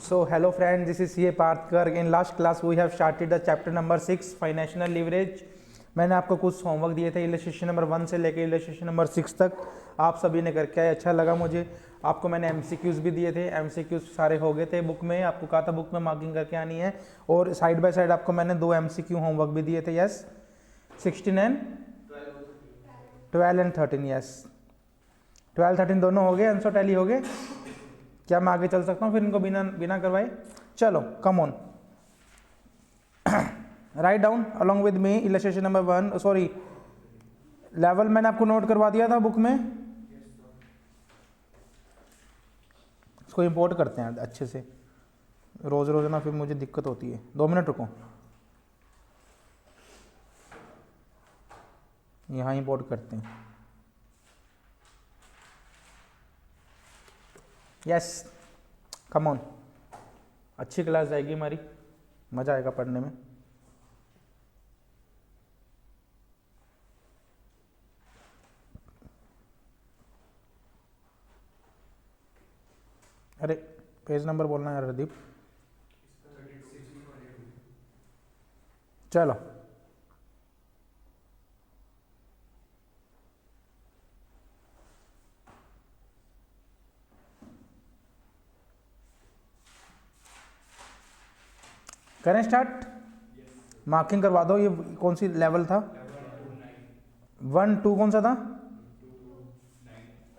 So hello friends, this is CA Parthkar. In last class we have started the chapter number 6 financial leverage. मैंने आपको कुछ homework दिए थे illustration number 1 से लेकर इलस्ट्रेशन नंबर 6 तक। आप सभी ने करके आए, अच्छा लगा मुझे। आपको मैंने एमसीक्यूज भी दिए थे, एमसीक्यूज सारे हो गए थे बुक में। आपको कहा था बुक में मार्किंग करके आनी है, और साइड बाय साइड आपको मैंने 2 एमसीक्यू होमवर्क भी दिए थे। Yes, 16 and 12 and 13। यस, 12 13 दोनों हो गए, आंसर टैली हो गए। क्या मैं आगे चल सकता हूँ फिर इनको बिना करवाए? चलो, come on, write down along with me illustration number 1। Sorry, level मैंने आपको नोट करवा दिया था बुक में। इसको इंपोर्ट करते हैं अच्छे से, रोज रोज ना फिर मुझे दिक्कत होती है। 2 मिनट रुको, यहाँ इंपोर्ट करते हैं। यस, कम ऑन, अच्छी क्लास जाएगी हमारी, मज़ा आएगा पढ़ने में। अरे पेज नंबर बोलना है हरदीप। चलो, करें स्टार्ट। मार्किंग करवा दो। ये कौन सी लेवल था? 1 2 कौन सा था?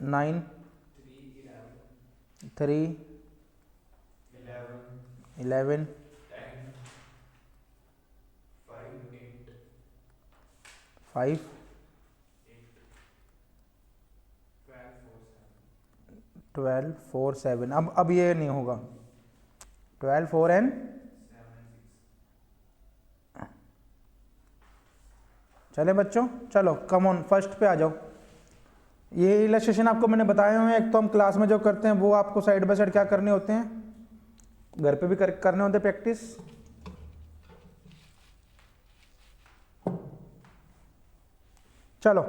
9 3 11 5 12 4 7। अब ये नहीं होगा। 12 4 एंड चले बच्चों, चलो कम ऑन, फर्स्ट पे आ जाओ। ये इलस्ट्रेशन आपको मैंने बताए हुए हैं। एक तो हम क्लास में जो करते हैं वो आपको साइड बाय साइड क्या करने होते हैं, घर पे भी करने होते हैं प्रैक्टिस। चलो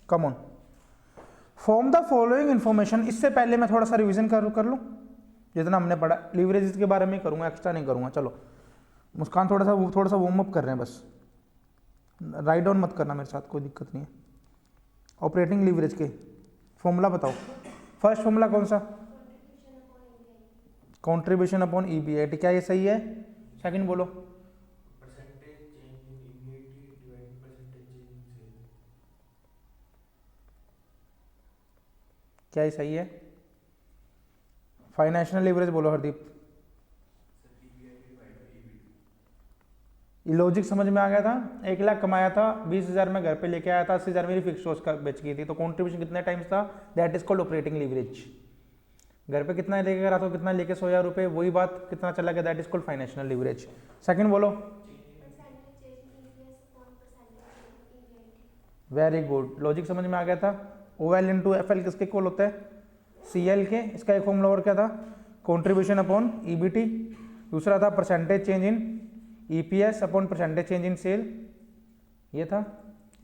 come on, form the following information. इससे पहले मैं थोड़ा सा रिवीजन कर लूँ जितना हमने पढ़ा। लीवरेज के बारे में करूँगा, एक्स्ट्रा नहीं करूँगा। चलो, मुस्कान थोड़ा सा वार्म अप कर रहे हैं बस, राइट डाउन मत करना मेरे साथ, कोई दिक्कत नहीं है। ऑपरेटिंग लीवरेज के फॉर्मूला बताओ। फर्स्ट फॉर्मूला कौन सा? Contribution upon EBIT. क्या ये सही है? सेकंड बोलो। क्या ये सही है? फाइनेंशियल लीवरेज बोलो हरदीप। लॉजिक समझ में आ गया था? 1 लाख कमाया था, 20,000 में घर पे लेके आया था, 80,000 मेरी फिक्स कॉस्ट का बच गई थी, तो कंट्रीब्यूशन कितने टाइम्स था? That is called operating leverage. घर पे कितना लेके गया तो कितना लेके 100,000 रुपये, वही बात कितना चला गया, that is called financial leverage. Second बोलो। वेरी गुड, लॉजिक समझ में आ गया था। OL इंटू FL किसके इक्वल होता है? CL के। इसका एक फॉर्मूला और क्या था? Contribution upon EBT। दूसरा था percentage change in EPS upon percentage change in sale, ये था।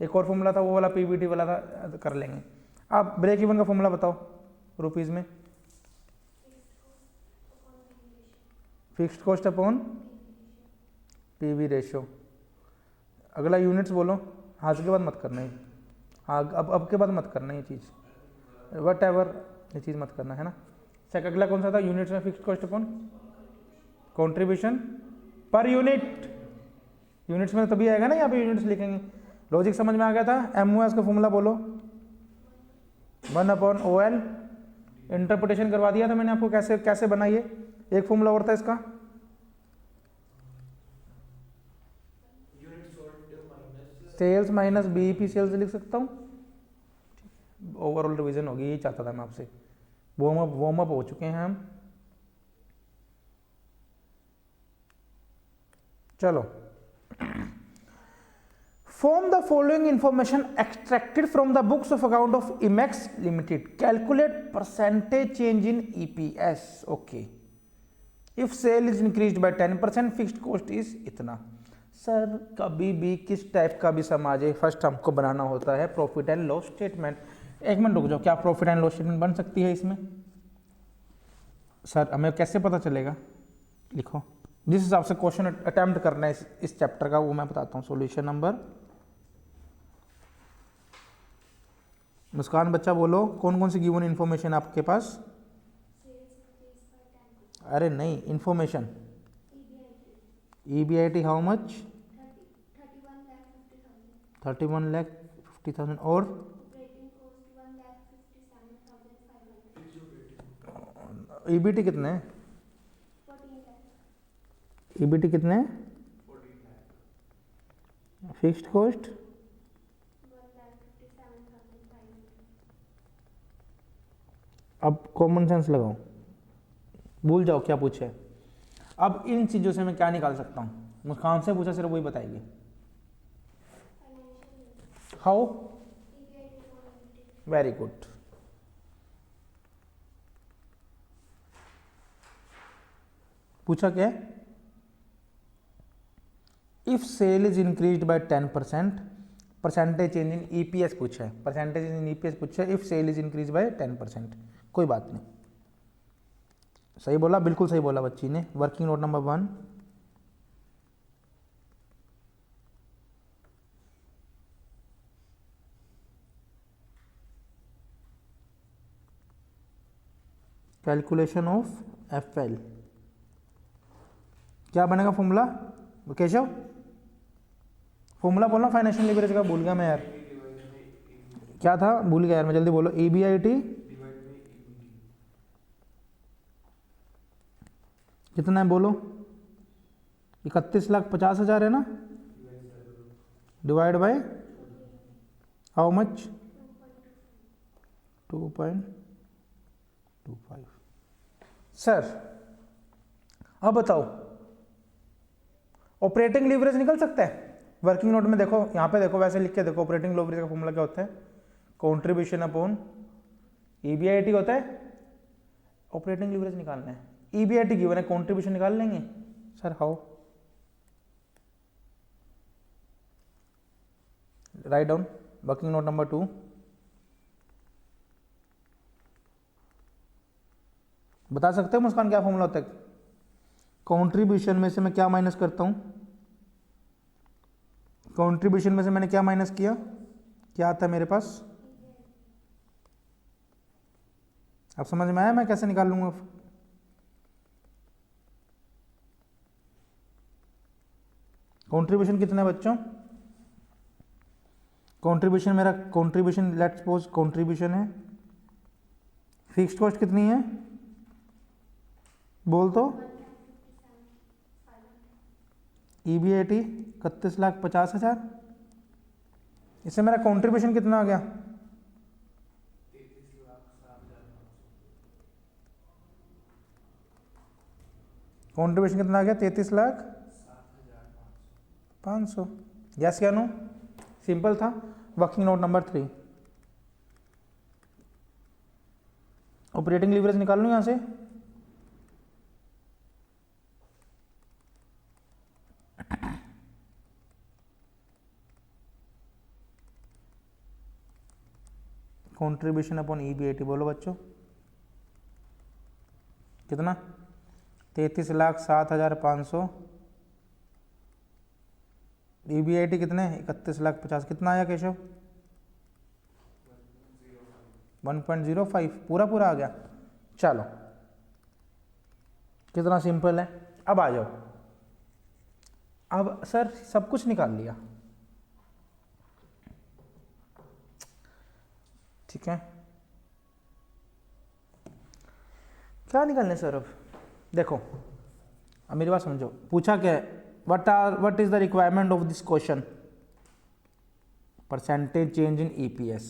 एक और फॉर्मूला था, वो वाला PBT वाला था, कर लेंगे। अब ब्रेक इवन का फॉर्मूला बताओ रुपीज में। Fixed cost upon PV ratio. अगला यूनिट्स बोलो। आज के बाद मत करना है, हाँ अब के बाद मत करना ये चीज़, वट एवर ये चीज़ मत करना है ना। सेकंड अगला कौन सा था? यूनिट्स में fixed cost upon contribution per unit. Units में तभी आएगा ना, यहाँ पे यूनिट्स लिखेंगे। लॉजिक समझ में आ गया था? MOS का फॉर्मूला बोलो। 1/OL। इंटरप्रिटेशन करवा दिया था मैंने आपको, कैसे बनाइए। एक फॉर्मूला और था इसका, सेल्स माइनस BEP सेल्स लिख सकता हूँ। ओवरऑल रिवीजन होगी, यही चाहता था मैं आपसे। वार्म अप हो चुके हैं हम। चलो, form the following information extracted from the books of account of Imex limited. Calculate percentage change in EPS। Okay, if sale is increased by 10%, fixed cost is इतना। सर कभी भी किस टाइप का भी समाज है, फर्स्ट हमको बनाना होता है प्रॉफिट एंड लॉस स्टेटमेंट। एक मिनट रुक जाओ, क्या प्रॉफिट एंड लॉस स्टेटमेंट बन सकती है इसमें? सर हमें कैसे पता चलेगा? लिखो जिस हिसाब से क्वेश्चन अटेम्प्ट करना है इस चैप्टर का, वो मैं बताता हूँ। सॉल्यूशन नंबर, मुस्कान बच्चा बोलो कौन कौन सी गिवन इन्फॉर्मेशन आपके पास? अरे नहीं, इन्फॉर्मेशन। EBIT how much? 31,50,000 और EBT कितने हैं? EBT कितने हैं? फिक्स्ड कॉस्ट अब कॉमन सेंस लगाओ, भूल जाओ क्या पूछे। अब इन चीज़ों से मैं क्या निकाल सकता हूँ? मुस्कान से पूछा, सिर्फ वही बताएगी। हाउ? Very good. पूछा क्या है? If sale is increase by 10%, percentage change in EPS पूछा है, परसेंटेज इन EPS पूछा है। If sale is increase by 10%, कोई बात नहीं, सही बोला, बिल्कुल सही बोला बच्ची ने। Working note number 1, calculation of FL, क्या बनेगा फॉर्मूला? केशव फॉर्मूला बोलना, फाइनेंशियल लीवरेज का भूल गया मैं यार, क्या था भूल गया यार मैं, जल्दी बोलो। EBIT कितना है बोलो? 31,50,000 है ना, divide by how much? 2.25। Sir अब बताओ, ऑपरेटिंग लीवरेज निकल सकता है? वर्किंग नोट में देखो, यहाँ पे देखो, वैसे लिख के देखो, ऑपरेटिंग लीवरेज का फॉर्मूला क्या होता है? कंट्रीब्यूशन अपॉन EBIT होता है। ऑपरेटिंग लीवरेज निकालना है, EBIT गिवन है, कंट्रीब्यूशन निकाल लेंगे। Sir how? Write down working note number 2, बता सकते हो मुस्कान क्या फॉर्मूला होता है? कंट्रीब्यूशन में से मैं क्या माइनस करता हूं? कंट्रीब्यूशन में से मैंने क्या माइनस किया? क्या आता है मेरे पास? अब समझ में आया मैं कैसे निकाल लूंगा? कंट्रीब्यूशन कितना है बच्चों? कंट्रीब्यूशन मेरा, कंट्रीब्यूशन लेट्स सपोज कंट्रीब्यूशन है, फिक्स्ड कॉस्ट कितनी है बोल तो? EBIT 31,50,000, इससे मेरा कंट्रीब्यूशन कितना आ गया? कंट्रीब्यूशन कितना आ गया? 33,05,000। यस क्या नो? सिंपल था। Working note number 3, operating leverage निकाल लूं यहां से। कंट्रीब्यूशन अपॉन EBIT बोलो बच्चों, कितना? 33,07,500। EBIT कितने? 31,50,000। कितना आया केशव? 1.05, पूरा पूरा आ गया। चलो कितना सिंपल है। अब आ जाओ, अब सर सब कुछ निकाल लिया, ठीक है, क्या निकालने सर? अब देखो, अब मेरी बात समझो, पूछा क्या है? What is the requirement of this question? Percentage change in EPS।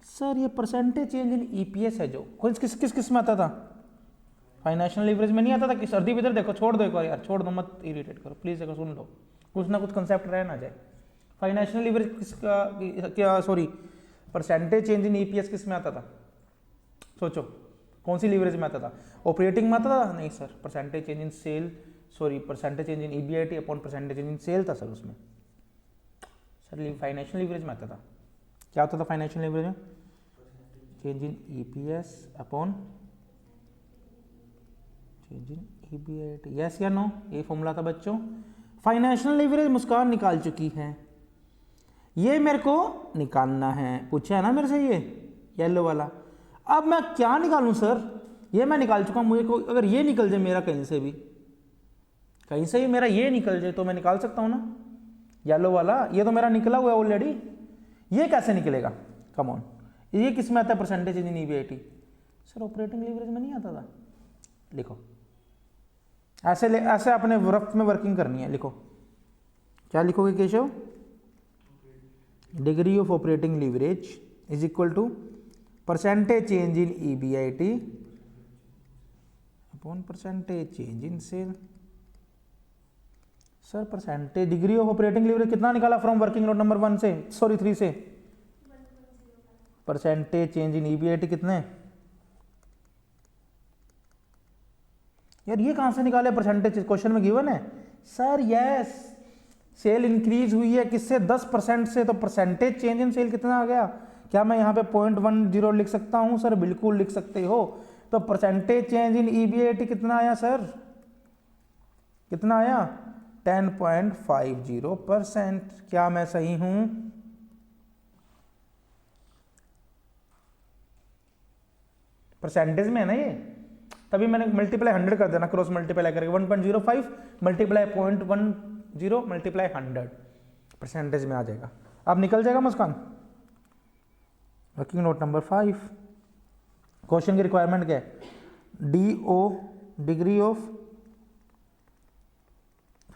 Sir ये परसेंटेज चेंज इन EPS है जो किस किस किस में आता था? फाइनेंशियल लीवरेज में नहीं आता था कि? सर्दी इधर देखो, छोड़ दो एक बार यार, छोड़ दो, मत इरिटेट करो प्लीज, एक सुन लो, कुछ ना कुछ कंसेप्ट रह ना जाए। फाइनेंशियल लीवरेज किसका, क्या sorry, percentage change in EPS किस में आता था? सोचो कौन सी लीवरेज में आता था? ऑपरेटिंग में आता था? नहीं sir, percentage change in sale, sorry percentage change in EBIT upon percentage change in sale था सर उसमें। सर फाइनेंशियल लीवरेज में आता था, क्या होता था फाइनेंशियल लीवरेज में? Change in EPS upon change in EBIT, yes या नो, ये फॉर्मूला था बच्चों। फाइनेंशियल लीवरेज मुस्कान निकाल चुकी है, ये मेरे को निकालना है, पूछा है ना मेरे से ये येलो वाला। अब मैं क्या निकालूं सर, ये मैं निकाल चुका हूं, मुझे को अगर ये निकल जाए मेरा कहीं से भी मेरा ये निकल जाए तो मैं निकाल सकता हूं ना येलो वाला। ये तो मेरा निकला हुआ है ऑलरेडी, ये कैसे निकलेगा, कम ऑन। ये किस में आता है, percentage in EBIT. Sir operating leverage में नहीं आता था, लिखो ऐसे अपने रफ में वर्किंग करनी है। लिखो, क्या लिखोगे Keshav, degree of operating leverage is equal to percentage change in EBIT upon percentage change in sale. Sir percentage degree of operating leverage कितना निकाला फ्रॉम वर्किंग नोट नंबर 1 से, सॉरी 3 से, परसेंटेज चेंज इन ईबीआईटी कितने, यार ये कहां से निकाले परसेंटेज, क्वेश्चन में गिवन है सर। यस, सेल इंक्रीज हुई है किससे, 10% से, तो परसेंटेज चेंज इन सेल कितना आ गया। क्या मैं यहाँ पे 0.10 लिख सकता हूँ सर, बिल्कुल लिख सकते हो। तो परसेंटेज चेंज इन ईबीआईटी कितना आया सर, कितना आया, 10.50%। क्या मैं सही हूं, परसेंटेज में है ना ये, तभी मैंने मल्टीप्लाई 100 कर देना, क्रॉस मल्टीप्लाई करके 1.05 मल्टीप्लाई 0.10 मल्टीप्लाई 100 परसेंटेज में आ जाएगा। अब निकल जाएगा मुस्कान। वर्किंग नोट नंबर 5, क्वेश्चन की रिक्वायरमेंट क्या है, DO degree of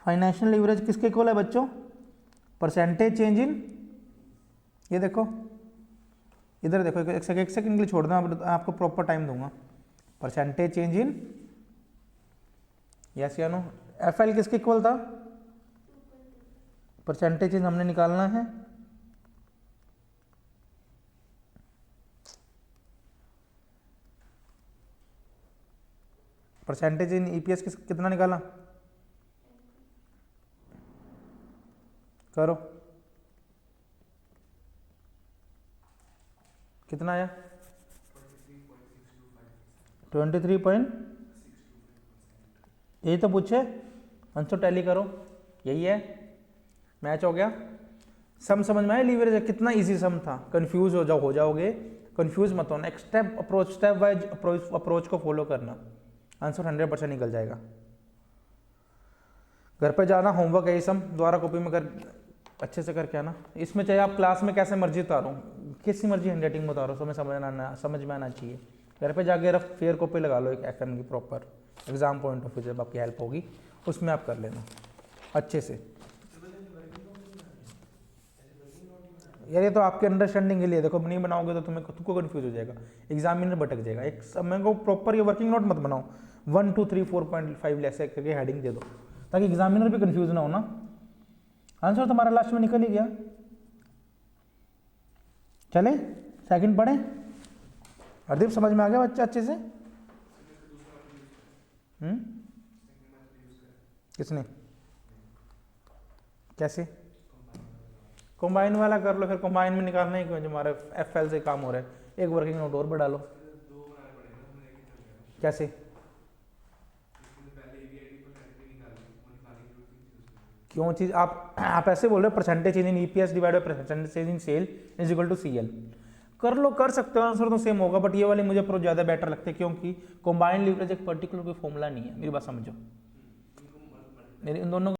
financial leverage किसके इक्वल है बच्चों, परसेंटेज चेंज इन, ये देखो इधर देखो, एक सेकंड के लिए छोड़ दो, आपको प्रॉपर टाइम दूंगा। परसेंटेज चेंज इन, यस या नो, FL किसके इक्वल था, परसेंटेज चेंज हमने निकालना है, परसेंटेज इन EPS कितना निकाला, करो, कितना आया, 23 यही तो पूछे, आंसर टैली करो, यही है, मैच हो गया। सम समझ में आया, लीवरेज कितना इजी सम था, कंफ्यूज हो जाओगे, कंफ्यूज मत होना, एक स्टेप वाइज अप्रोच को फॉलो करना, आंसर 100% निकल जाएगा। घर पे जाना, होमवर्क है ये सम दोबारा कॉपी में कर अच्छे से करके आना। इसमें चाहे आप क्लास में कैसे मर्जी उतारो, किसी मर्जी हैंडराइटिंग में उतारो, समझ में आना चाहिए। घर पे जाके रफ फेयर कॉपी लगा लो एक एफएन की proper, exam point of view जब आपकी हेल्प होगी उसमें आप कर लेना अच्छे से। यार ये तो आपके अंडरस्टैंडिंग के लिए, देखो नहीं बनाओगे तो तुम्हें खुद को कन्फ्यूज हो जाएगा, एग्जामिनर भटक जाएगा। एक समय को प्रॉपर ये वर्किंग नोट मत बनाओ, 1 2 3 4.5 ऐसे करके हेडिंग दे दो ताकि एग्जामिनर भी कंफ्यूज ना हो ना। आंसर तुम्हारा लास्ट में निकल ही गया। चले सेकंड पढ़े, हरदीप समझ में आ गया बच्चा अच्छे से? किसने, कैसे? कंबाइन वाला कर लो, फिर कंबाइन में निकालना ही क्यों, जो हमारे FL से काम हो रहा है। एक वर्किंग नोट और बढ़ा लो। कैसे? क्यों चीज आप ऐसे बोल रहे हो, percentage change in EPS divide by percentage change in sale is equal to CL। कर लो, कर सकते हो, आंसर तो सेम होगा, बट ये वाले मुझे प्रो ज्यादा बेटर लगते हैं क्योंकि कंबाइंड लीवरेज एक पर्टिकुलर कोई फॉर्मूला नहीं है। मेरी बात समझो, मेरी इन दोनों